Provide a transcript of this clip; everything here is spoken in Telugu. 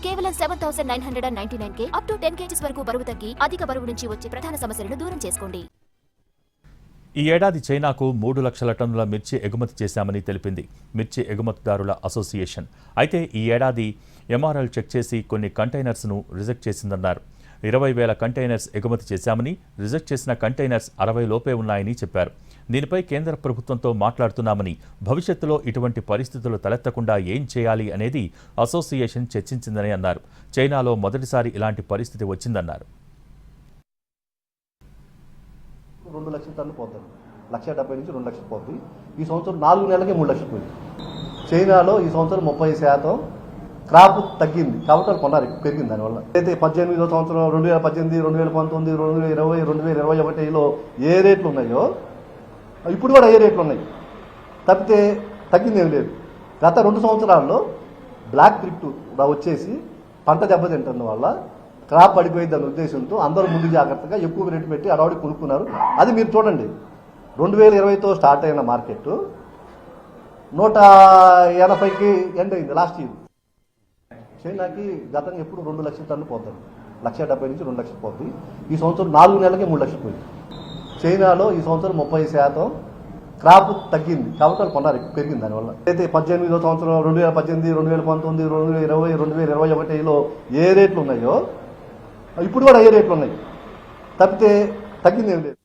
కేవలం 7,999 అప్ టు 10 kgs వరకు బరువు తగ్గి అధిక బరువు నుంచి వచ్చే ప్రధాన సమస్యలను దూరం చేసుకోండి. ఈ ఏడాది చైనాకు 3 లక్షల టన్నుల మిర్చి ఎగుమతి చేశామని తెలిపింది మిర్చి ఎగుమతిదారుల అసోసియేషన్. అయితే ఈ ఏడాది ఎంఆర్ఎల్ చెక్ చేసి కొన్ని కంటైనర్స్ను రిజెక్ట్ చేసిందన్నారు. 20,000 కంటైనర్స్ ఎగుమతి చేశామని, రిజెక్ట్ చేసిన కంటైనర్స్ 60 లోపే ఉన్నాయని చెప్పారు. దీనిపై కేంద్ర ప్రభుత్వంతో మాట్లాడుతున్నామని, భవిష్యత్తులో ఇటువంటి పరిస్థితులు తలెత్తకుండా ఏం చేయాలి అనేది అసోసియేషన్ చర్చించిందని అన్నారు. చైనాలో మొదటిసారి ఇలాంటి పరిస్థితి వచ్చిందన్నారు. 2 లక్షల టన్నులు పోతుంది, 1,70,000 నుంచి 2 లక్షలు పోతుంది. ఈ సంవత్సరం 4 నెలలకే 3 లక్షలు పోయింది. చైనాలో ఈ సంవత్సరం 30% క్రాప్ తగ్గింది కాబట్టి వాళ్ళు కొన్నారు, పెరిగింది దానివల్ల. అయితే 18వ సంవత్సరం 2018, 2019, 2020, 2021లో ఏ రేట్లు ఉన్నాయో ఇప్పుడు కూడా ఏ రేట్లు ఉన్నాయి, తప్పితే తగ్గింది ఏం లేదు. గత 2 సంవత్సరాల్లో బ్లాక్ థ్రిప్ట్ వచ్చేసి పంట దెబ్బతింటున్న వల్ల క్రాప్ పడిపోయింది అనే ఉద్దేశంతో అందరూ ముందు జాగ్రత్తగా ఎక్కువ రేటు పెట్టి అడవాడి కొనుక్కున్నారు. అది మీరు చూడండి, 2020తో స్టార్ట్ అయిన మార్కెట్ 180కి ఎండ్ అయింది లాస్ట్ ఇయర్. చైనాకి గతంగా ఎప్పుడు 2 లక్షల టన్నులు పోతుంది, 1,70,000 నుంచి 2 లక్షలు పోతుంది. ఈ సంవత్సరం 4 నెలలకే 3 లక్షలు పోయింది. చైనాలో ఈ సంవత్సరం 30% క్రాప్ తగ్గింది కాబట్టి వాళ్ళు కొన్నారు, పెరిగింది దానివల్ల. అయితే 18వ సంవత్సరం 2018, 2019, 2020, 2021లో ఏ రేట్లు ఉన్నాయో ఇప్పుడు కూడా ఏ రేట్లు ఉన్నాయి, తప్పితే తగ్గింది ఏం లేదు.